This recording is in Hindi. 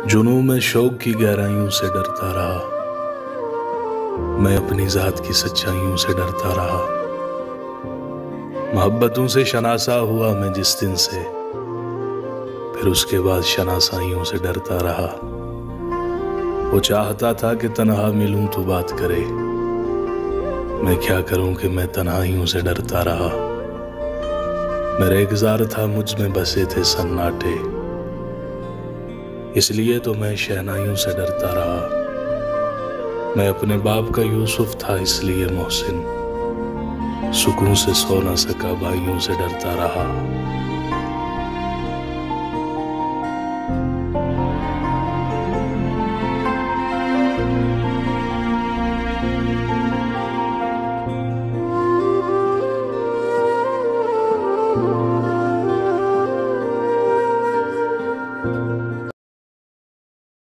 जुनून में शौक की गहराइयों से डरता रहा, मैं अपनी जात की सच्चाइयों से डरता रहा। मोहब्बतों से शनासा हुआ मैं जिस दिन से, फिर उसके बाद शनासाइयों से डरता रहा। वो चाहता था कि तन्हा मिलूं तो बात करे, मैं क्या करूं कि मैं तन्हाइयों से डरता रहा। मेरा इक़्ज़ार था मुझ में बसे थे सन्नाटे, इसलिए तो मैं शहनाइयों से डरता रहा। मैं अपने बाप का यूसुफ था इसलिए मोहसिन, सुकून से सो न सका भाइयों से डरता रहा।